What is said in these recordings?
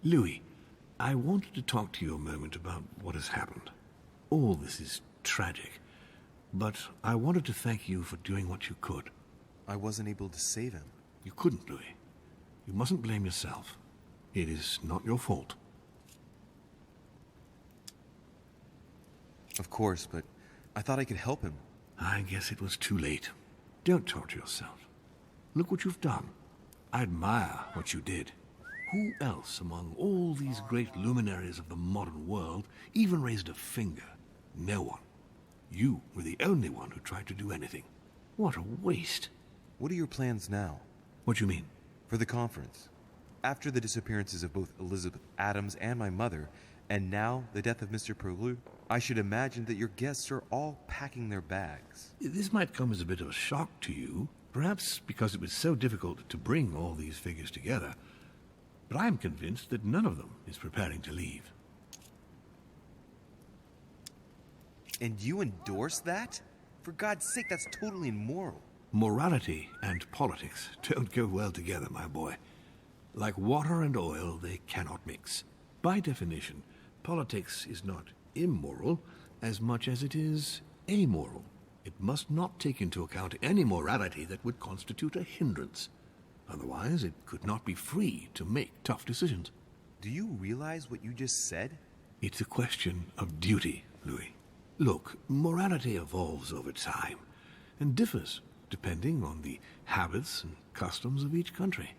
Louis, I wanted to talk to you a moment about what has happened. All this is tragic, but I wanted to thank you for doing what you could. I wasn't able to save him. You couldn't, Louis. You mustn't blame yourself. It is not your fault. Of course, but I thought I could help him. I guess it was too late. Don't torture yourself. Look what you've done. I admire what you did. Who else among all these great luminaries of the modern world even raised a finger? No one. You were the only one who tried to do anything. What a waste. What are your plans now? What do you mean? For the conference. After the disappearances of both Elizabeth Adams and my mother, and now the death of Mr. Perlu, I should imagine that your guests are all packing their bags. This might come as a bit of a shock to you, perhaps because it was so difficult to bring all these figures together. But I'm convinced that none of them is preparing to leave. And you endorse that? For God's sake, that's totally immoral. Morality and politics don't go well together, my boy. Like water and oil, they cannot mix. By definition, politics is not immoral as much as it is amoral. It must not take into account any morality that would constitute a hindrance. Otherwise, it could not be free to make tough decisions. Do you realize what you just said? It's a question of duty, Louis. Look, morality evolves over time and differs depending on the habits and customs of each country.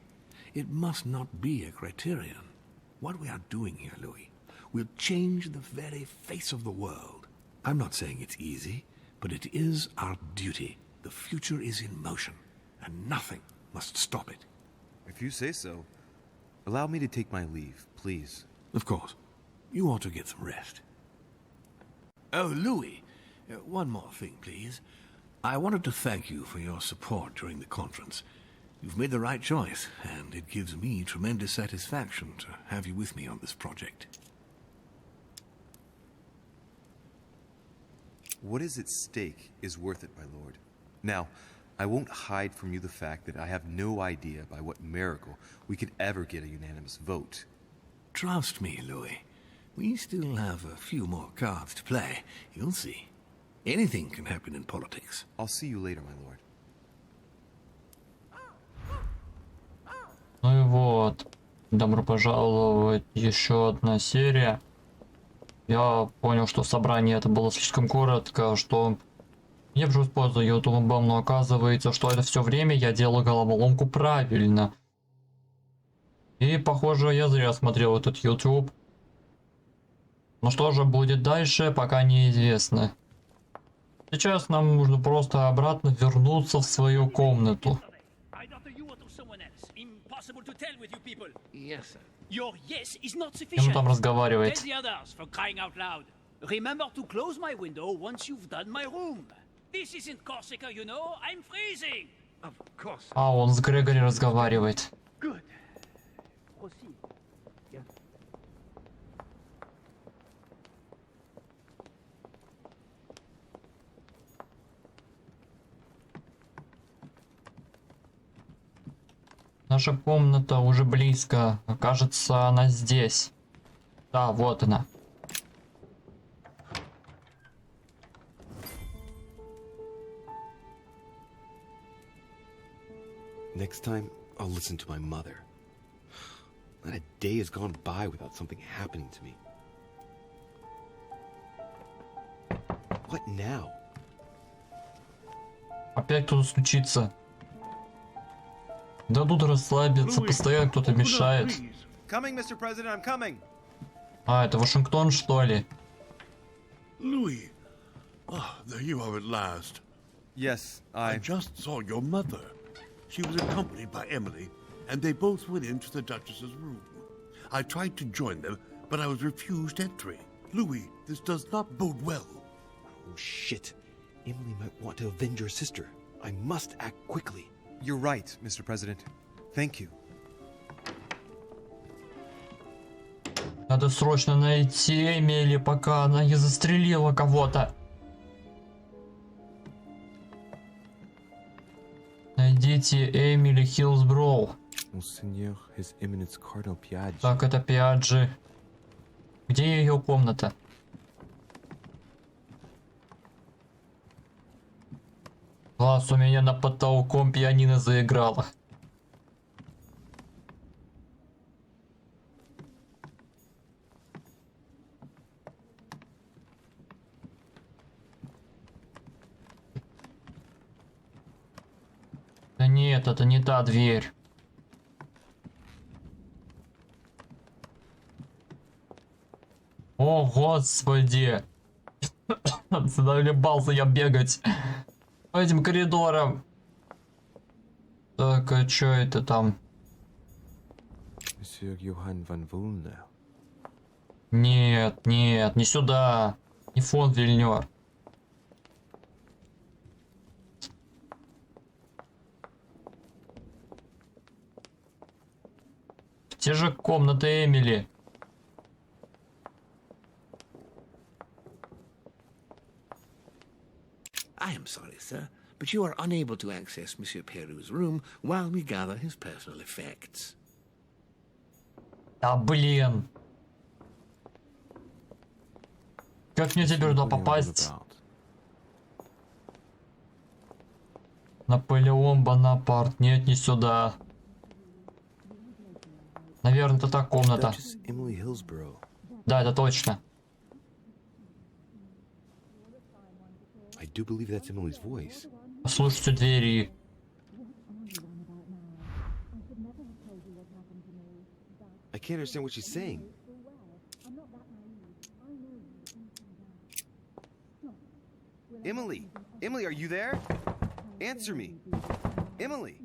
It must not be a criterion. What we are doing here, Louis, will change the very face of the world. I'm not saying it's easy, but it is our duty. The future is in motion, and nothing must stop it. If you say so. Allow me to take my leave, please. Of course. You ought to get some rest. Oh, Louis, one more thing, please. I wanted to thank you for your support during the conference. You've made the right choice, and it gives me tremendous satisfaction to have you with me on this project. What is at stake is worth it, my lord. Now, I won't hide from you the fact that I have no idea by what miracle we could ever get a unanimous vote. Trust me, Louis. We still have a few more cards to play. You'll see. Anything can happen in politics. I'll see you later, my lord. Ну и вот. Добро пожаловать. Еще одна серия. Я понял, что собрание это было слишком коротко, что я уже использую YouTube, но оказывается, что это все время я делаю головоломку правильно. И похоже, я зря смотрел этот YouTube. Но что же будет дальше, пока неизвестно. Сейчас нам нужно просто обратно вернуться в свою комнату. Он там разговаривает. А, он с Грегори разговаривает. Наша комната уже близко. Кажется, она здесь. Да, вот она. Next time, I'll listen to my mother. Not a day has gone by without something happening to me. What now? Опять кто-то стучится. Да тут расслабиться, постоянно кто-то мешает. Coming, Mr. President, I'm coming. А, это Вашингтон, что ли? Louis, there you are at last. Yes, I just saw your mother. She was accompanied by Emily, and they both went into the Duchess's room. I tried to join them, but I was refused entry. Louis, this does not bode well. Oh, shit. Emily might want to avenge her sister. I must act quickly. You're right, Mr. President. Thank you. Надо срочно найти Эмили, пока она не застрелила кого-то. Найдите Эмили Хиллсброу. Monseigneur, His Eminence Cardinal Pьяджи. Так, это Пьяджи. Где ее комната? Класс, у меня на потолком пианино заиграло. Да нет, это не та дверь. О, господи. Задолебался я бегать по этим коридорам. Так, а чё это там? Monsieur Johann van Vulner. Нет, нет, не сюда. Не фон Вильнер. Те же комнаты Эмили. I am sorry, sir, but you are unable to access Monsieur Peru's room while we gather his personal effects. Да блин. Как мне теперь туда попасть? Наполеон Бонапарт. Нет, не сюда. Наверное, это та комната. Да, это точно. I do believe that's Emily's voice. Послушайте двери. I can't understand what she's saying. Emily! Emily, are you there? Answer me! Emily!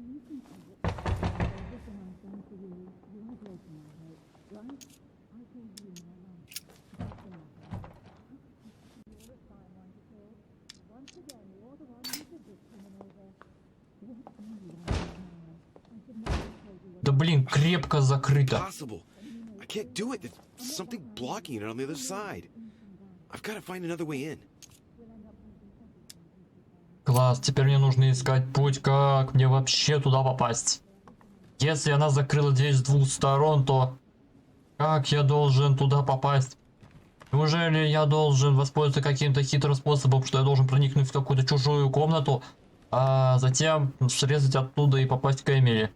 Да блин, крепко закрыто. Impossible. I can't do it. There's something blocking it on the other side. I've got to find another way in. Класс, теперь мне нужно искать путь, как мне вообще туда попасть. Если она закрыла дверь с двух сторон, то как я должен туда попасть? Неужели я должен воспользоваться каким-то хитрым способом, что я должен проникнуть в какую-то чужую комнату, а затем срезать оттуда и попасть к Эмили?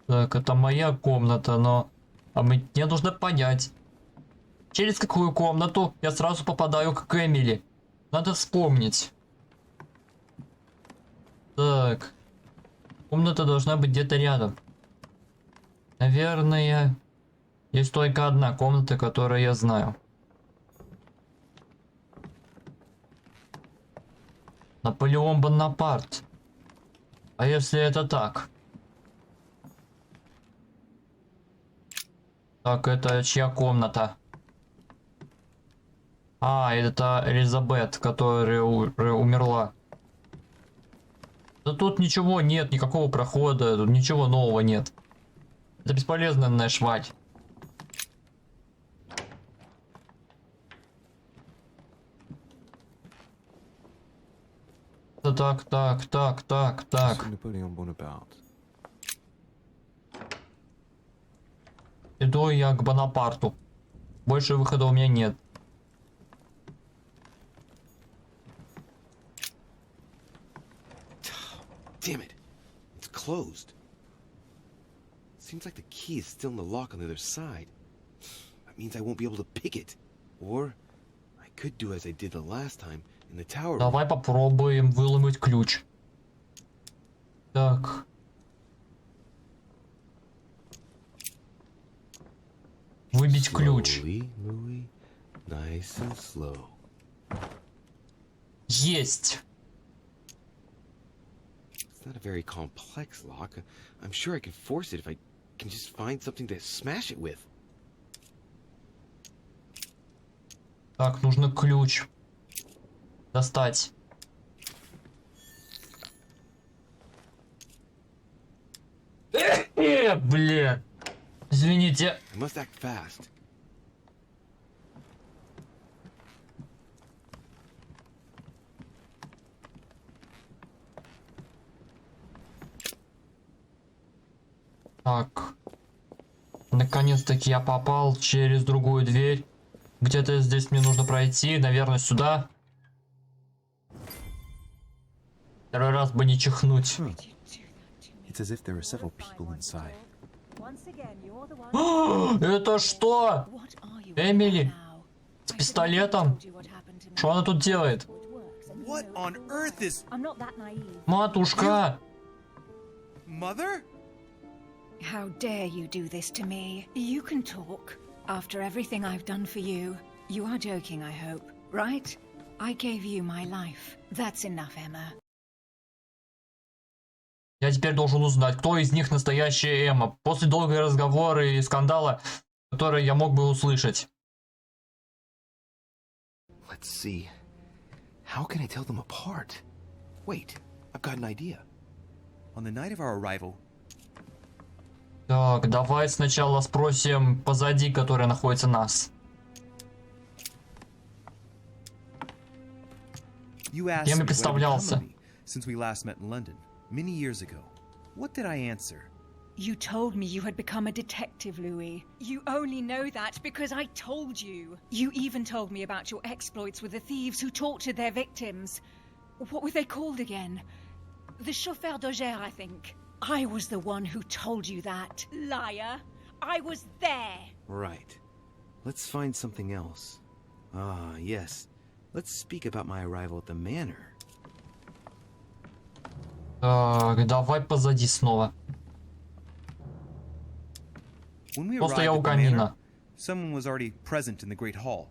Так, это моя комната, но... А мне нужно понять, через какую комнату я сразу попадаю к Эмили. Надо вспомнить. Так. Комната должна быть где-то рядом. Наверное, есть только одна комната, которую я знаю. Наполеон Бонапарт. А если это так? Так, это чья комната? А, это Элизабет, которая умерла. Да тут ничего нет, никакого прохода, тут ничего нового нет. Это бесполезная шваль. Так. Иду я к Бонапарту. Больше выхода у меня нет. Damn it. It's closed. Seems like the key is still in the lock on the other side. That means I won't be able to pick it. Or I could do as I did the last time in the tower. Давай попробуем выломать ключ. Так. Выбить ключ. Louis, nice and slow. Есть. It's not a very complex lock. I'm sure I can force it if I can just find something to smash it with. Так, нужно ключ достать. Блин. Извините. I must act fast. Так. Наконец-таки я попал через другую дверь. Где-то здесь мне нужно пройти. Наверное, сюда. Второй раз бы не чихнуть. It's as if there are several people inside. Это что? Эмили? С пистолетом? Что она тут делает? What on earth is... Матушка! Mother? How dare you do this to me? You can talk. After everything I've done for you. You are joking, I hope, right? I gave you my life. That's enough, Emma. Я теперь должен узнать, кто из них настоящая Эмма. После долгого разговора и скандала, который я мог бы услышать. Let's see. How can I tell them apart? Wait, I've got an idea. On the night of our arrival... Так, давай сначала спросим позади, которая находится нас. You asked Я me мне what had become представлялся. of me since we last met in London, many years ago. What did I answer? You told me you had become a detective, Louis. You only know that because I told you. You even told me about your exploits with the thieves who tortured their victims. What were they called again? The chauffeur d'Auger, I think. I was the one who told you that. Liar. I was there. Right. Let's find something else. Ah, yes. Let's speak about my arrival at the manor. Так, давай позади снова. When we Просто arrived я у at the manor, камина. someone was already present in the Great Hall.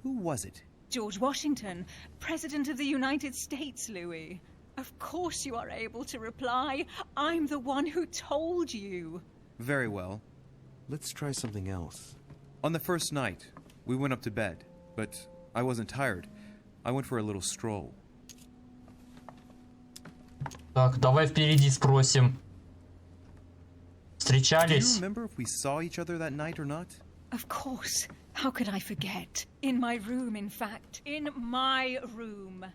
Who was it? George Washington, President of the United States, Louis. Of course you are able to reply. I'm the one who told you. Very well. Let's try something else. On the first night, we went up to bed, but I wasn't tired. I went for a little stroll. Так, давай впереди спросим. Do you Встречались? remember if we saw each other that night or not? Of course. How could I forget? In my room, in fact. In my room.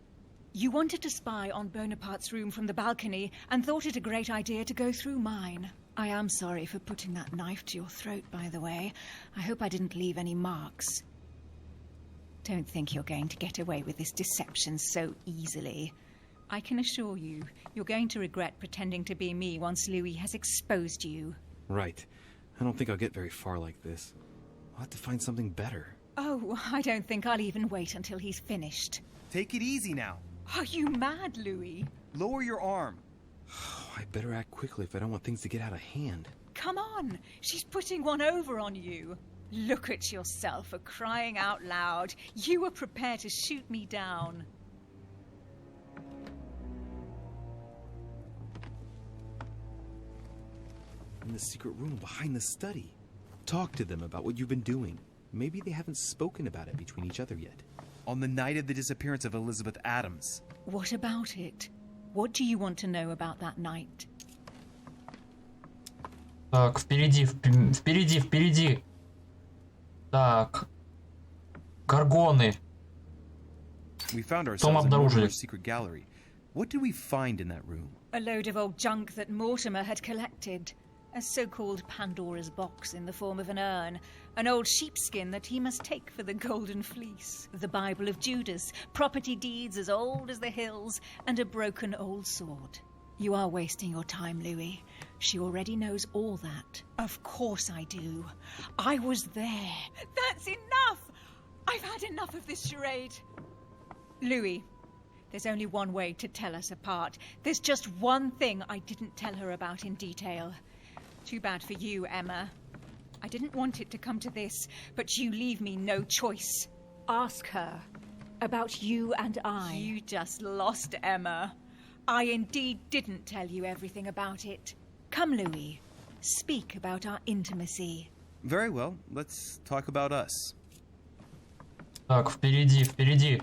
You wanted to spy on Bonaparte's room from the balcony and thought it a great idea to go through mine. I am sorry for putting that knife to your throat, by the way. I hope I didn't leave any marks. Don't think you're going to get away with this deception so easily. I can assure you, you're going to regret pretending to be me once Louis has exposed you. Right. I don't think I'll get very far like this. I'll have to find something better. Oh, I don't think I'll even wait until he's finished. Take it easy now. Are you mad, Louis? Lower your arm. I better act quickly if I don't want things to get out of hand. Come on, she's putting one over on you. Look at yourself for crying out loud. You were prepared to shoot me down. In the secret room behind the study. Talk to them about what you've been doing. Maybe they haven't spoken about it between each other yet. On the night of the disappearance of Elizabeth Adams. What about it? What do you want to know about that night? Так, впереди, впереди, впереди. Так. Горгоны. We found Том ourselves in обнаружили. Mortimer's secret gallery. What did we find in that room? A load of old junk that Mortimer had collected. A so-called Pandora's box in the form of an urn. An old sheepskin that he must take for the Golden Fleece. The Bible of Judas. Property deeds as old as the hills. And a broken old sword. You are wasting your time, Louis. She already knows all that. Of course I do. I was there. That's enough! I've had enough of this charade. Louis, there's only one way to tell us apart. There's just one thing I didn't tell her about in detail. Too bad for you, Emma. I didn't want it to come to this, but you leave me no choice. Ask her about you and I. You just lost, Emma. I indeed didn't tell you everything about it. Come, Louis. Speak about our intimacy. Very well, let's talk about us. Так, впереди, впереди.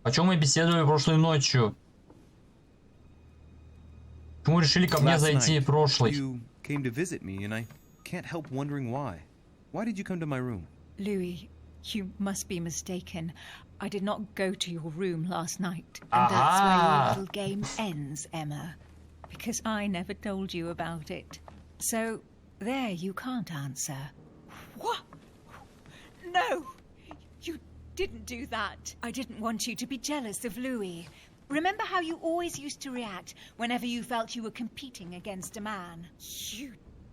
О чем мы беседовали прошлой ночью? Почему решили ко мне Last зайти night, прошлой? you came to visit me, and I can't help wondering why. Why did you come to my room? Louis, you must be mistaken. I did not go to your room last night. And that's where your little game ends, Emma. Because I never told you about it. So, there you can't answer. What? No! You didn't do that. I didn't want you to be jealous of Louis. Remember how you always used to react whenever you felt you were competing against a man? You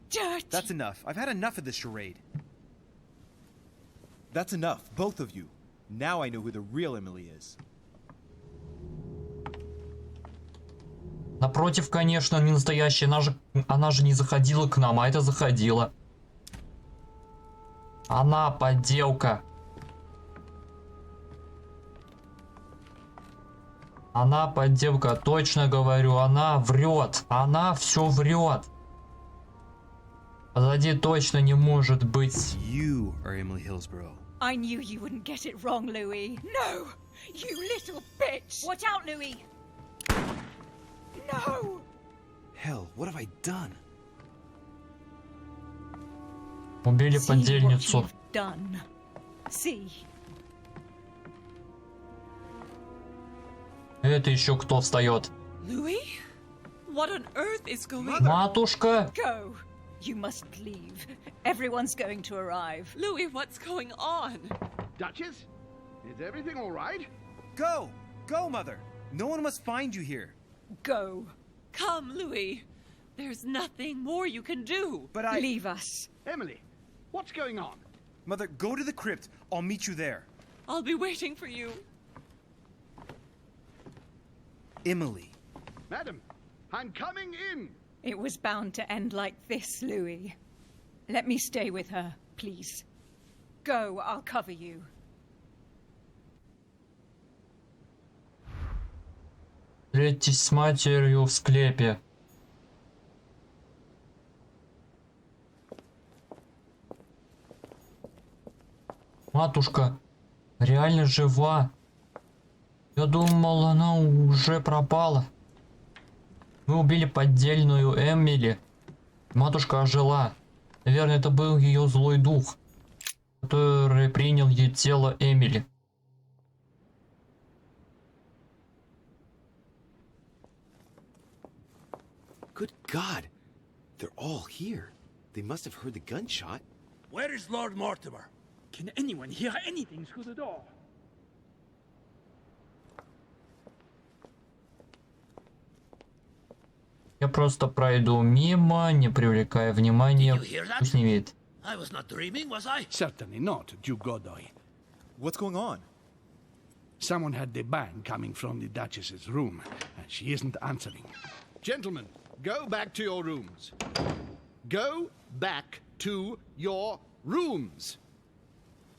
dirty... That's enough. I've had enough of this charade. That's enough, both of you. Now I know who the real Emily is. Напротив, конечно, не настоящая. Она же не заходила к нам, а это заходила. Она подделка. Она подделка, точно говорю, она врет. Она все врет. Позади точно не может быть. You are Emily Hillsborough. I knew you wouldn't get it wrong, Louis. No! You little bitch! Watch out, Louis! No! Hell, what have I done? Убили See what подельницу. you've done. See. Это еще кто встает? Louis? What on earth is going on? Матушка! Go! You must leave. Everyone's going to arrive. Louis, what's going on? Duchess? Is everything all right? Go! Go, Mother! No one must find you here. Go. Come, Louis. There's nothing more you can do. But I... Leave us. Emily, what's going on? Mother, go to the crypt. I'll meet you there. I'll be waiting for you. Emily. Madam, I'm coming in. It was bound to end like this, Louis. Let me stay with her, please. Go, I'll cover you. Встретитесь с матерью в склепе. Матушка реально жива. Я думал, она уже пропала. Мы убили поддельную Эмили. Матушка ожила. Наверное, это был ее злой дух, который принял ее тело Эмили. Good God. They're all here. They must have heard the gunshot. Where is Lord Mortimer? Can anyone hear anything through the door? Я просто пройду мимо, не привлекая внимания. Пусть не видит. I was not dreaming, was I? Certainly not, Duke Godoy. What's going on? Someone had the bang coming from the Duchess's room, and she isn't answering. Gentlemen, go back to your rooms. Go back to your rooms.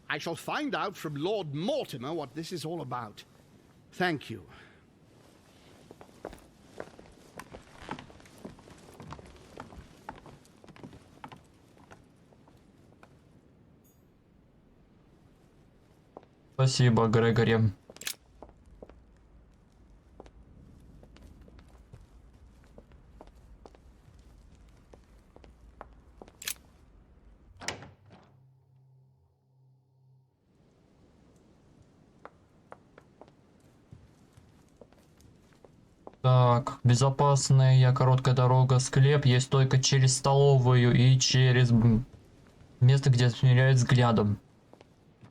I shall find out from Lord Mortimer what this is all about. Thank you. Спасибо, Грегори. Так, безопасная короткая дорога, склеп есть только через столовую и через место, где смиряют взглядом.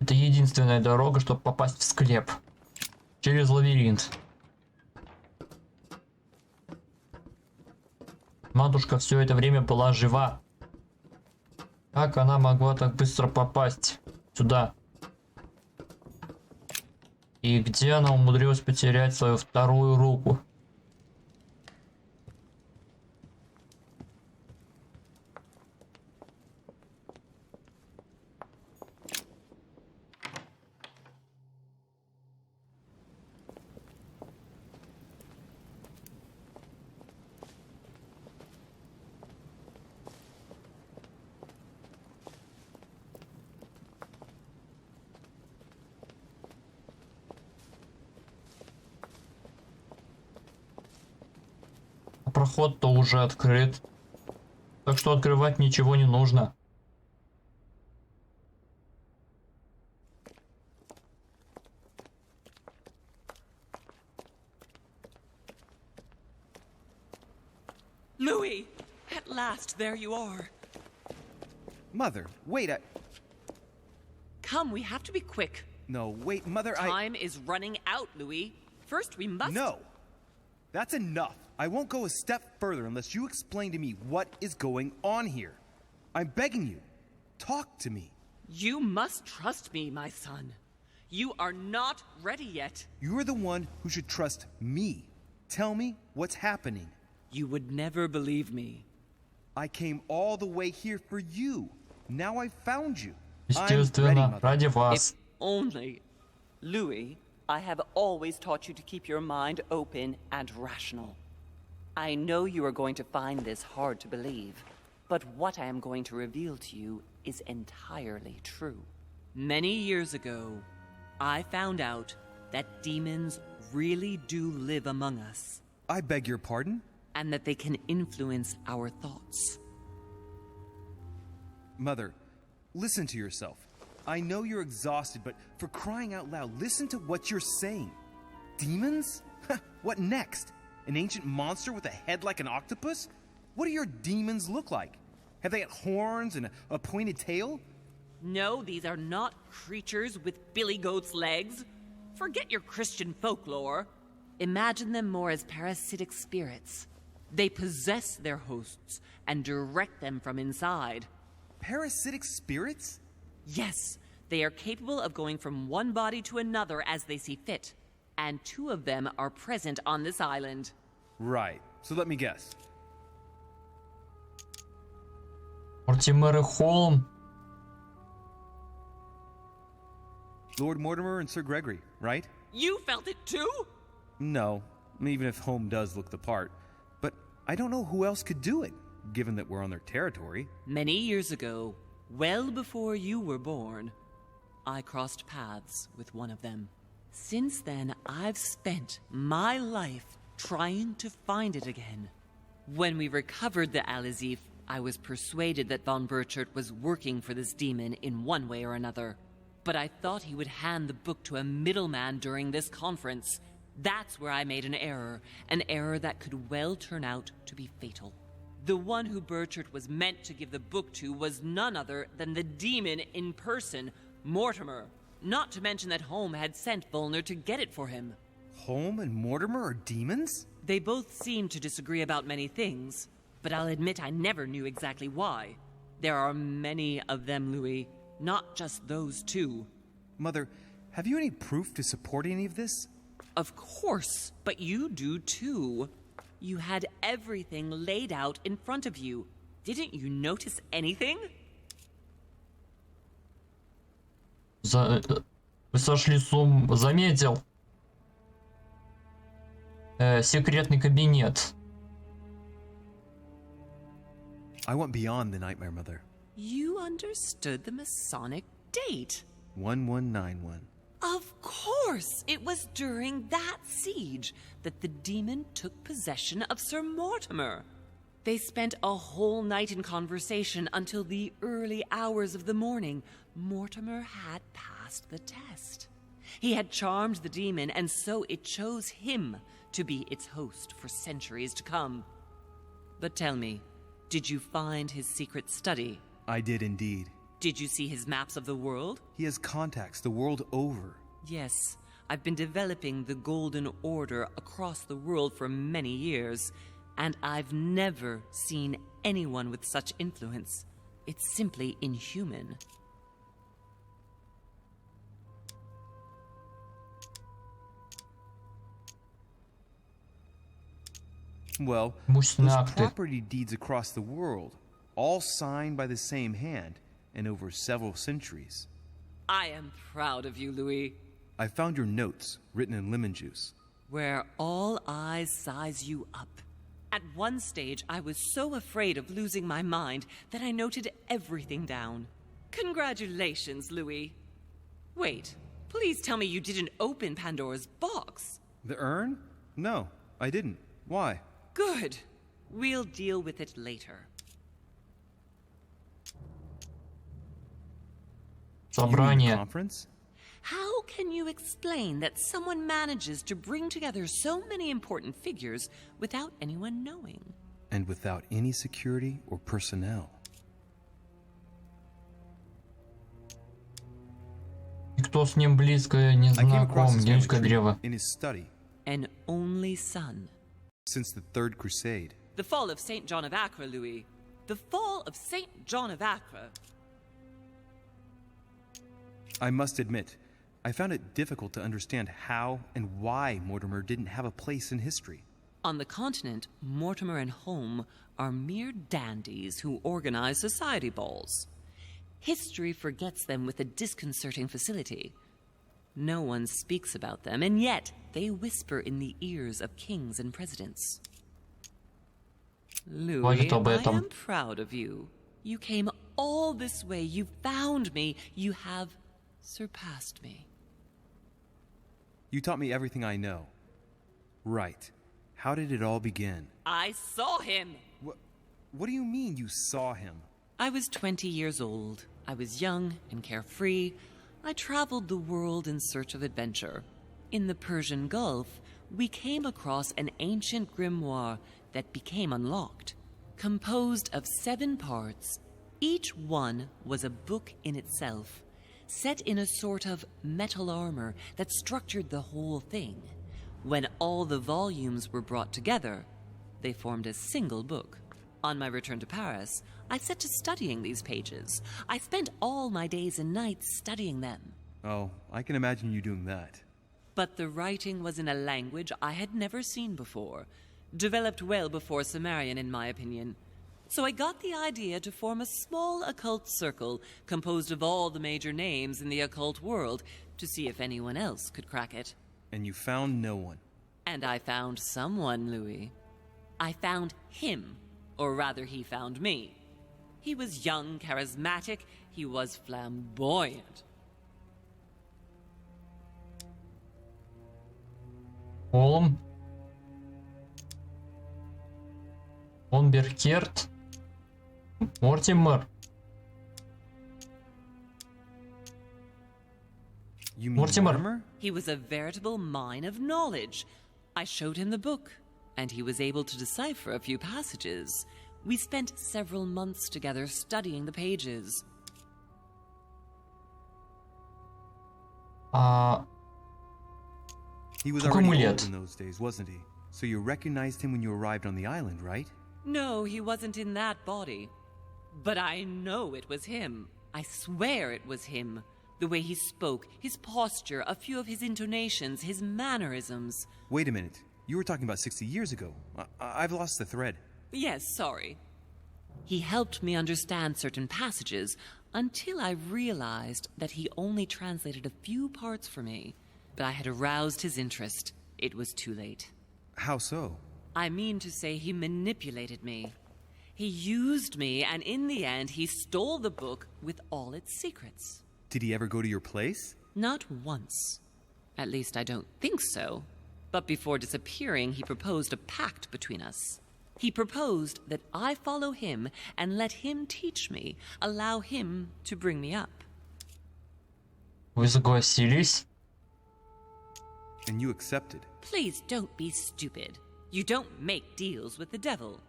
Это единственная дорога, чтобы попасть в склеп. Через лабиринт. Матушка все это время была жива. Как она могла так быстро попасть сюда? И где она умудрилась потерять свою вторую руку? Проход-то уже открыт. Так что открывать ничего не нужно. Louis, At last, there you are. Mother, wait, Come, we have to be quick. No, wait, Mother, Time is running out, Louis. First, we must... No! That's enough. I won't go a step further unless you explain to me what is going on here. I'm begging you. Talk to me. You must trust me, my son. You are not ready yet. You're the one who should trust me. Tell me what's happening. You would never believe me. I came all the way here for you. Now I found you. Естественно, ради вас. If only. Louis, I have always taught you to keep your mind open and rational. I know you are going to find this hard to believe, but what I am going to reveal to you is entirely true. Many years ago, I found out that demons really do live among us. I beg your pardon? And that they can influence our thoughts. Mother, listen to yourself. I know you're exhausted, but for crying out loud, listen to what you're saying. Demons? What next? An ancient monster with a head like an octopus? What do your demons look like? Have they got horns and a pointed tail? No, these are not creatures with billy goat's legs. Forget your Christian folklore. Imagine them more as parasitic spirits. They possess their hosts and direct them from inside. Parasitic spirits? Yes, they are capable of going from one body to another as they see fit. And 2 of them are present on this island. Right. So let me guess. Мортимер Холм. Lord Mortimer and Sir Gregory, right? You felt it too? No, even if Holm does look the part. But I don't know who else could do it, given that we're on their territory. Many years ago, well before you were born, I crossed paths with one of them. Since then, I've spent my life trying to find it again. When we recovered the Alizif, I was persuaded that von Burchard was working for this demon in one way or another. But I thought he would hand the book to a middleman during this conference. That's where I made an error that could well turn out to be fatal. The one who Burchard was meant to give the book to was none other than the demon in person, Mortimer. Not to mention that Holm had sent Volner to get it for him. Holm and Mortimer are demons? They both seem to disagree about many things, but I'll admit I never knew exactly why. There are many of them, Louis, not just those 2. Mother, have you any proof to support any of this? Of course, but you do too. You had everything laid out in front of you. Didn't you notice anything? Вы сошли с ума. Заметил. Секретный кабинет. I went beyond the nightmare, Mother. You understood the Masonic date. 1191. Of course! It was during that siege that the demon took possession of Sir Mortimer. They spent a whole night in conversation until the early hours of the morning. Mortimer had passed the test. He had charmed the demon, and so it chose him to be its host for centuries to come. But tell me, did you find his secret study? I did indeed. Did you see his maps of the world? He has contacts the world over. Yes, I've been developing the Golden Order across the world for many years, and I've never seen anyone with such influence. It's simply inhuman. Well, those property deeds across the world, all signed by the same hand, and over several centuries. I am proud of you, Louis. I found your notes, written in lemon juice. Where all eyes size you up. At one stage, I was so afraid of losing my mind that I noted everything down. Congratulations, Louis. Wait, please tell me you didn't open Pandora's box. The urn? No, I didn't. Why? Good. We'll deal with it later. Собрание. Conference? How can you explain that someone manages to bring together so many important figures without anyone knowing? and without any security or personnel. Никто с ним близко не I came across знаком. his Генетическое family древо. tree in his study. An only son. Since the Third Crusade. The fall of St. John of Acre, Louis. The fall of St. John of Acre. I must admit, I found it difficult to understand how and why Mortimer didn't have a place in history. On the continent, Mortimer and Home are mere dandies who organize society balls. History forgets them with a disconcerting facility. No one speaks about them, and yet they whisper in the ears of kings and presidents. Louis, I am proud of you. You came all this way. You found me. You have surpassed me. You taught me everything I know. Right. How did it all begin? I saw him! What do you mean you saw him? I was 20 years old. I was young and carefree. I traveled the world in search of adventure. In the Persian Gulf, we came across an ancient grimoire that became unlocked. Composed of 7 parts, each one was a book in itself, set in a sort of metal armor that structured the whole thing. When all the volumes were brought together, they formed a single book. On my return to Paris, I set to studying these pages. I spent all my days and nights studying them. Oh, I can imagine you doing that. But the writing was in a language I had never seen before, developed well before Sumerian, in my opinion. So I got the idea to form a small occult circle composed of all the major names in the occult world to see if anyone else could crack it. And you found no one. And I found someone, Louis. I found him. Or rather, he found me. He was young, charismatic. He was flamboyant. Холм. Беркерт. Мортимер. You mean Mortimer? He was a veritable mine of knowledge. I showed him the book, and he was able to decipher a few passages. We spent several months together studying the pages. He was already old in those days, wasn't he? So you recognized him when you arrived on the island, right? No, he wasn't in that body. But I know it was him. I swear it was him. The way he spoke, his posture, a few of his intonations, his mannerisms. Wait a minute. You were talking about 60 years ago. I've lost the thread. Yes, sorry. He helped me understand certain passages until I realized that he only translated a few parts for me. But I had aroused his interest. It was too late. How so? I mean to say he manipulated me. He used me, and in the end, he stole the book with all its secrets. Did he ever go to your place? Not once. At least I don't think so. But before disappearing, he proposed a pact between us. He proposed that I follow him and let him teach me, allow him to bring me up. Вы согласились? And you accepted. Please don't be stupid. You don't make deals with the devil.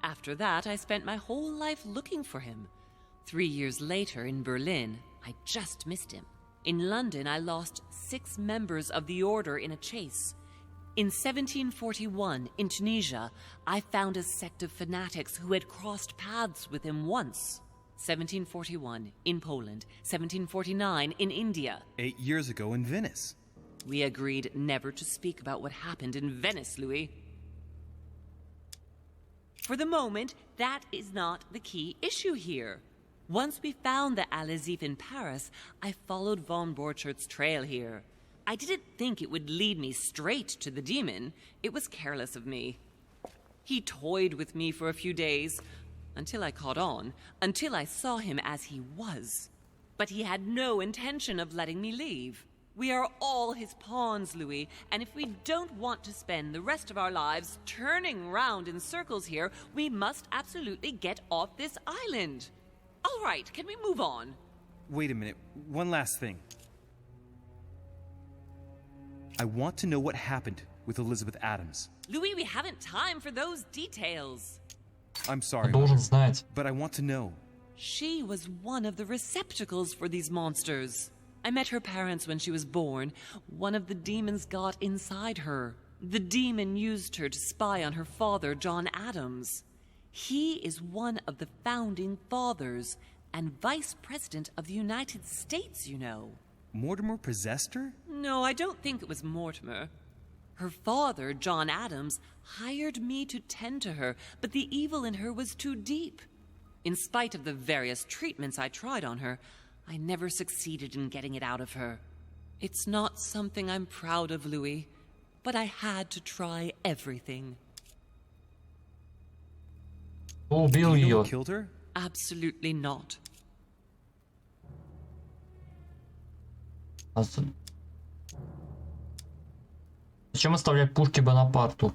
After that, I spent my whole life looking for him. 3 years later, in Berlin, I just missed him. In London, I lost 6 members of the order in a chase. In 1741, in Tunisia, I found a sect of fanatics who had crossed paths with him once. 1741, in Poland. 1749, in India. 8 years ago in Venice. We agreed never to speak about what happened in Venice, Louis. For the moment, that is not the key issue here. Once we found the Alazif in Paris, I followed von Borchart's trail here. I didn't think it would lead me straight to the demon. It was careless of me. He toyed with me for a few days, until I caught on, until I saw him as he was. But he had no intention of letting me leave. We are all his pawns, Louis, and if we don't want to spend the rest of our lives turning round in circles here, we must absolutely get off this island. All right, can we move on? Wait a minute. One last thing. I want to know what happened with Elizabeth Adams. Louis, we haven't time for those details. I'm sorry, Должен Mother, знать. but I want to know. She was one of the receptacles for these monsters. I met her parents when she was born. One of the demons got inside her. The demon used her to spy on her father, John Adams. He is one of the founding fathers and vice president of the United States, you know. Mortimer possessed her? No, I don't think it was Mortimer. Her father, John Adams, hired me to tend to her, but the evil in her was too deep. In spite of the various treatments I tried on her, I never succeeded in getting it out of her. It's not something I'm proud of, Louis, but I had to try everything. Убил Do you know ее. what killed her? Absolutely not. Зачем оставлять пушки Бонапарту?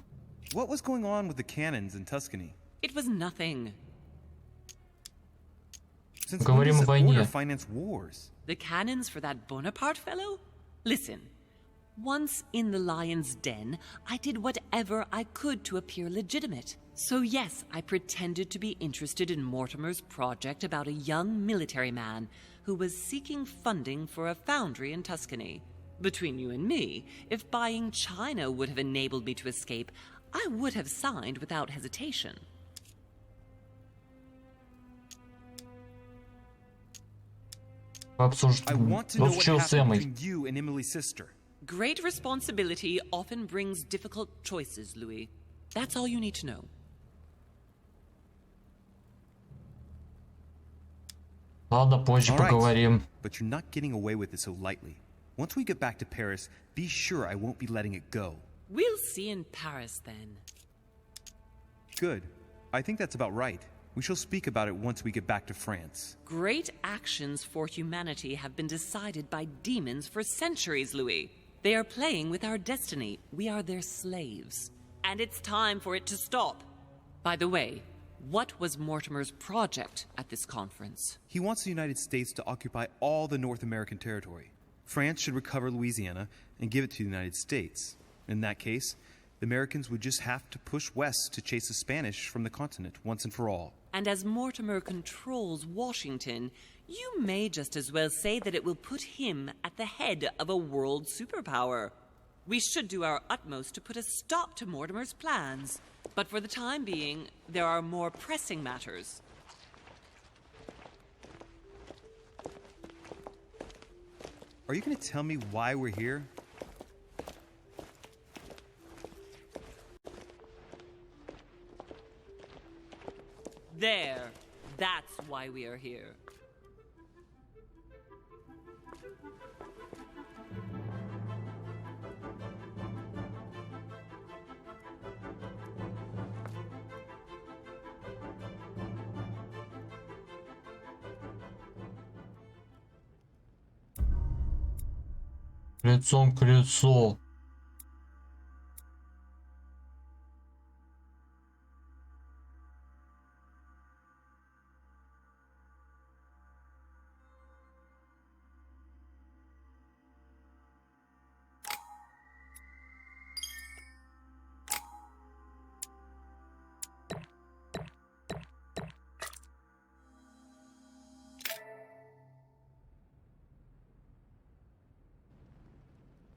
What was going on with the cannons in Tuscany? It was nothing. Since when Говорим does о the войне. order finance wars? The cannons for that Bonaparte fellow? Listen. Once in the lion's den, I did whatever I could to appear legitimate. So yes, I pretended to be interested in Mortimer's project about a young military man who was seeking funding for a foundry in Tuscany. Between you and me, if buying China would have enabled me to escape, I would have signed without hesitation. I want to know what Обсуждал с happened Эммой. between you and Emily's sister. Great responsibility often brings difficult choices, Louis. That's all you need to know. Ладно, позже All right, поговорим. but you're not getting away with it so lightly. Once we get back to Paris, be sure I won't be letting it go. We'll see in Paris then. Good. I think that's about right. We shall speak about it once we get back to France. Great actions for humanity have been decided by demons for centuries, Louis. They are playing with our destiny. We are their slaves. And it's time for it to stop. By the way, what was Mortimer's project at this conference? He wants the United States to occupy all the North American territory. France should recover Louisiana and give it to the United States. In that case, the Americans would just have to push west to chase the Spanish from the continent once and for all. And as Mortimer controls Washington, you may just as well say that it will put him at the head of a world superpower. We should do our utmost to put a stop to Mortimer's plans. But for the time being, there are more pressing matters. Are you going to tell me why we're here? There. That's why we are here. Лицом к лицу.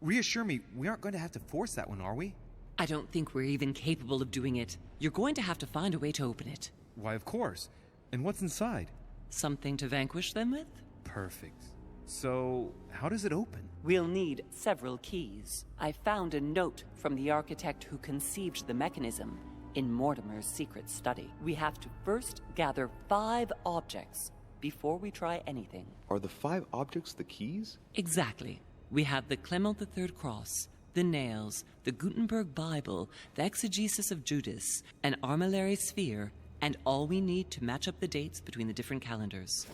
Reassure me, we aren't going to have to force that one, are we? I don't think we're even capable of doing it. You're going to have to find a way to open it. Why, of course. And what's inside? Something to vanquish them with? Perfect. So, how does it open? We'll need several keys. I found a note from the architect who conceived the mechanism in Mortimer's secret study. We have to first gather 5 objects before we try anything. Are the 5 objects the keys? Exactly. We have the Clement III cross, the nails, the Gutenberg Bible, the exegesis of Judas, an armillary sphere, and all we need to match up the dates between the different calendars.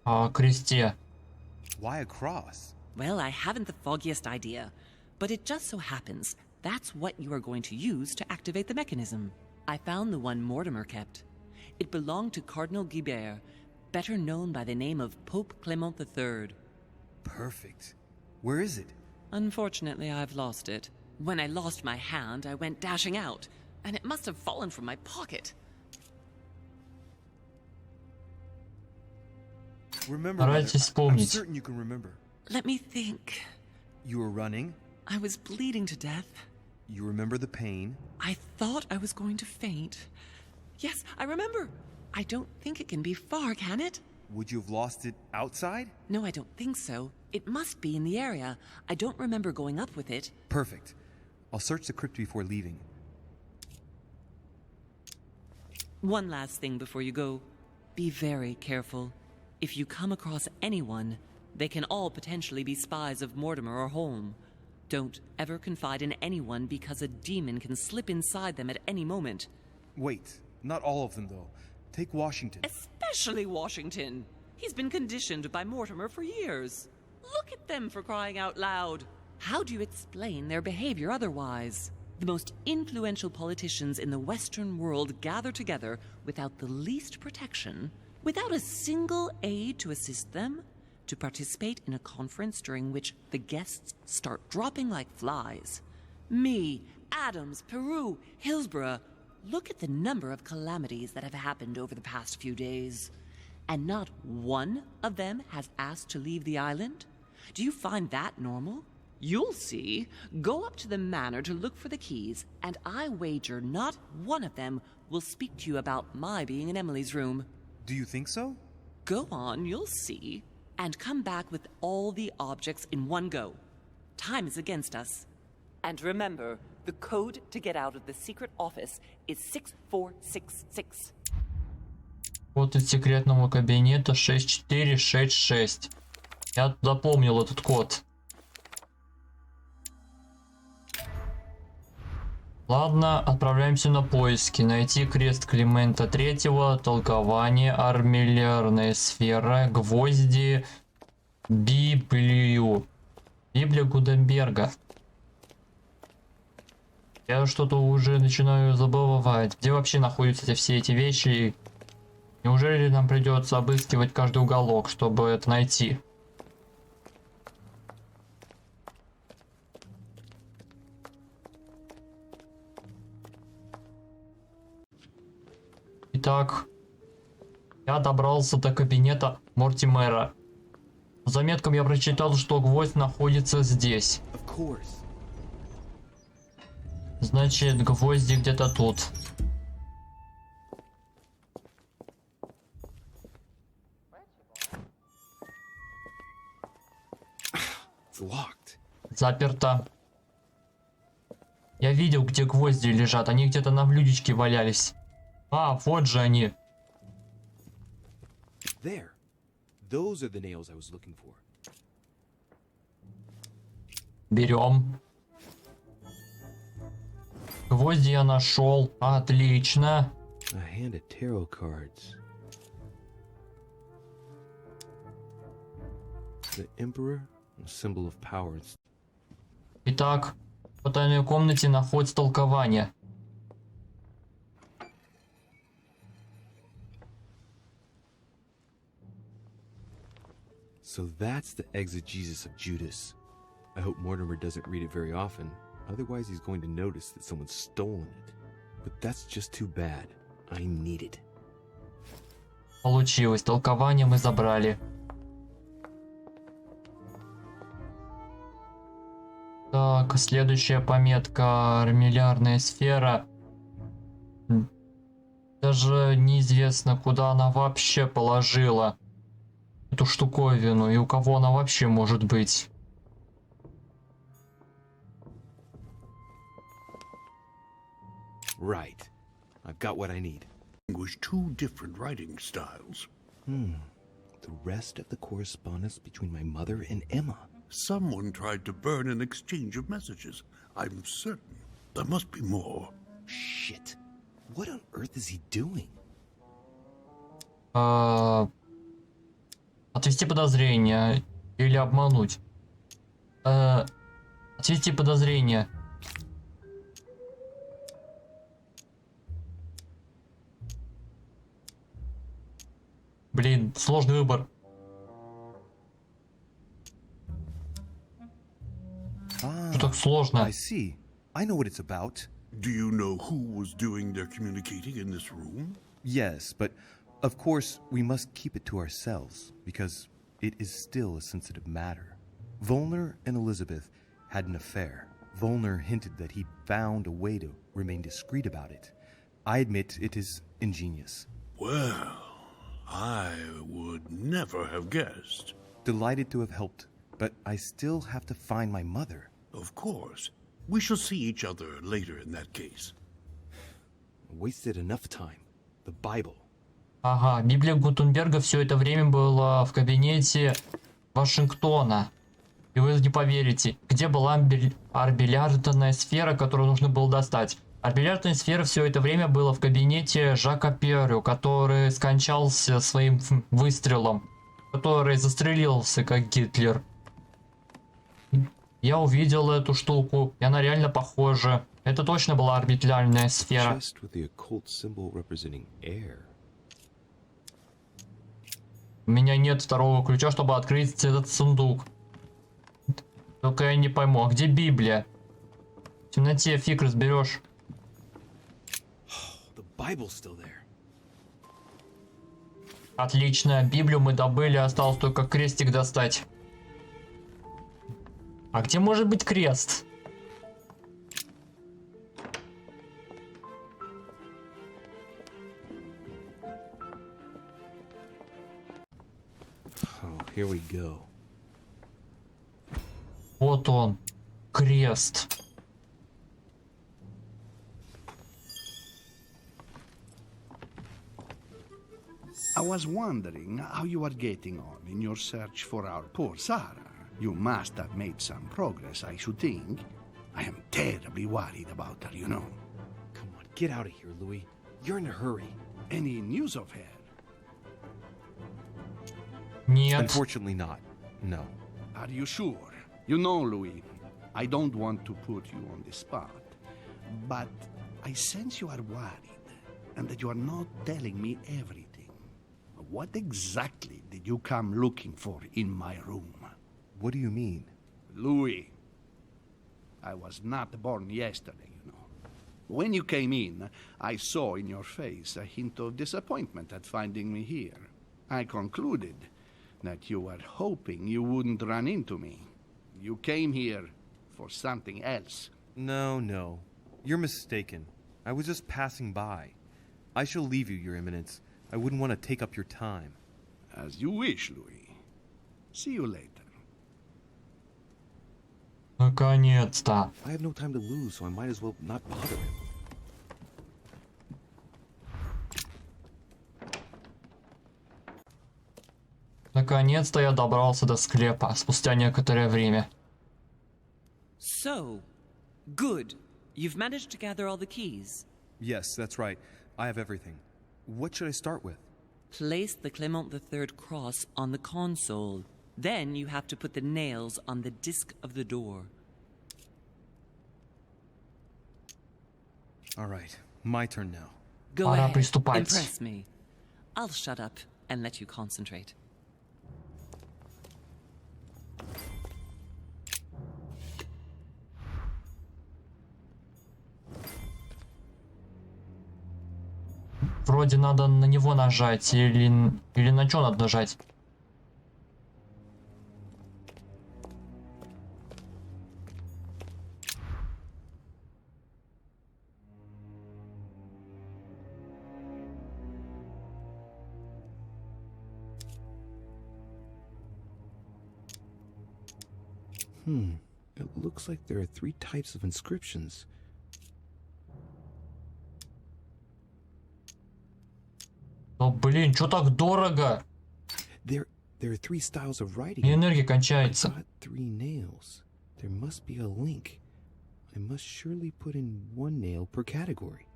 О кресте. Why a cross? Well, I haven't the foggiest idea, but it just so happens that's what you are going to use to activate the mechanism. I found the one Mortimer kept. It belonged to Cardinal Guibert, better known by the name of Pope Clement III. Perfect. Where is it? Unfortunately, I've lost it. When I lost my hand, I went dashing out. and it must have fallen from my pocket. Remember, Mother, Старайтесь I'm вспомнить. certain you can remember. Let me think. You were running. I was bleeding to death. You remember the pain. I thought I was going to faint. Yes, I remember. I don't think it can be far, can it? Would you have lost it outside? No, I don't think so. It must be in the area. I don't remember going up with it. Perfect. I'll search the crypt before leaving. One last thing before you go. Be very careful. If you come across anyone, they can all potentially be spies of Mortimer or Holm. Don't ever confide in anyone because a demon can slip inside them at any moment. Wait, not all of them, though. Take Washington. Especially Washington. He's been conditioned by Mortimer for years. Look at them, for crying out loud. How do you explain their behavior otherwise? The most influential politicians in the Western world gather together without the least protection, without a single aid to assist them, to participate in a conference during which the guests start dropping like flies. Me, Adams, Peru, Hillsborough. Look at the number of calamities that have happened over the past few days. And not one of them has asked to leave the island? Do you find that normal? You'll see. Go up to the manor to look for the keys, and I wager not one of them will speak to you about my being in Emily's room. Do you think so? Go on, you'll see. And come back with all the objects in one go. Time is against us. And remember, the code to get out of the secret office is 6466. Код из секретного кабинета 6466. Я запомнил этот код. Ладно, отправляемся на поиски. Найти крест Климента III, толкование, армиллерная сфера, гвозди, Библию. Библия Гутенберга. Я что-то уже начинаю забывать. Где вообще находятся все эти вещи? Неужели нам придется обыскивать каждый уголок, чтобы это найти? Итак, я добрался до кабинета Мортимера. По заметкам я прочитал, что гвоздь находится здесь. Значит, гвозди где-то тут. Заперто. Я видел, где гвозди лежат. Они где-то на блюдечке валялись. А, вот же они. There. Those are the nails I was looking for. Берем. Гвозди я нашел. Отлично. A hand of tarot cards. The Emperor, a symbol of power. Итак, в потайной комнате находится толкование. So that's the exegesis of Judas. I hope Mortimer doesn't read it very often, otherwise he's going to notice that someone's stolen it. But that's just too bad. I need it. Получилось. Толкование мы забрали. Так, следующая пометка. Армиллерная сфера. Даже неизвестно, куда она вообще положила эту штуковину и у кого она вообще может быть. Right. I've got what I need. Two different writing styles. The rest of the correspondence between my mother and Emma. Someone tried to burn an exchange of messages. I'm certain there must be more. Shit. What on earth is he doing? Отвести подозрения или обмануть. Отвести подозрения. Блин, сложный выбор. Что так сложно? I see. I know what it's about. Do you know who was doing their communicating in this room? Yes, but of course we must keep it to ourselves because it is still a sensitive matter. Volner and Elizabeth had an affair. Volner hinted that he found a way to remain discreet about it. I admit it is ingenious. Well, I would never have guessed. Delighted to have helped, but I still have to find my mother. Of course. We shall see each other later in that case. Wasted enough time. The Bible. Ага, Библия Гутенберга все это время была в кабинете Вашингтона. И вы не поверите, где была орбилярная сфера, которую нужно было достать. Орбилярная сфера все это время была в кабинете Жака Перю, который скончался своим выстрелом, который застрелился как Гитлер. Я увидел эту штуку, и она реально похожа. Это точно была орбитальная сфера. У меня нет второго ключа, чтобы открыть этот сундук. Только я не пойму, а где Библия? В темноте фиг разберешь. Отлично, Библию мы добыли, осталось только крестик достать. А где может быть крест? Here we go. Вот он, крест. I was wondering how you are getting on in your search for our poor Sarah. You must have made some progress, I should think. I am terribly worried about her, you know. Come on, get out of here, Louis. You're in a hurry. Any news of her? Нет. Unfortunately not. No. Are you sure? You know, Louis, I don't want to put you on the spot, but I sense you are worried and that you are not telling me everything. What exactly did you come looking for in my room? What do you mean? Louis, I was not born yesterday, you know. When you came in, I saw in your face a hint of disappointment at finding me here. I concluded that you were hoping you wouldn't run into me. You came here for something else. No. You're mistaken. I was just passing by. I shall leave you, Your Eminence. I wouldn't want to take up your time. As you wish, Louis. See you later. Наконец-то. I have no time to lose, so I might as well not bother him. Наконец-то я добрался до склепа, спустя некоторое время. So, good. You've managed to gather all the keys. Yes, that's right. I have everything. What should I start with? Place the Clement III cross on the console. Then you have to put the nails on the disc of the door. All right, my turn now. Go Пора ahead, приступать. impress me. I'll shut up and let you concentrate. Вроде надо на него нажать, или на что надо нажать? It looks like there are 3 types of inscriptions. Ну блин, что так дорого? There are 3 styles of writing. И энергия I кончается. got 3 nails. There must be a link. I must surely put in 1 nail per category.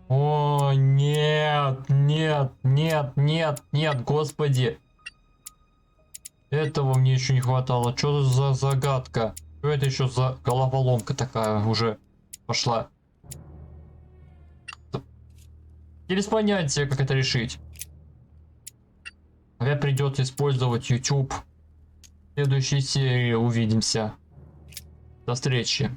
О, нет, господи. Этого мне еще не хватало. Что за загадка? Что это еще за головоломка такая уже пошла? Я без понятия, как это решить. Опять придется использовать YouTube. В следующей серии увидимся. До встречи.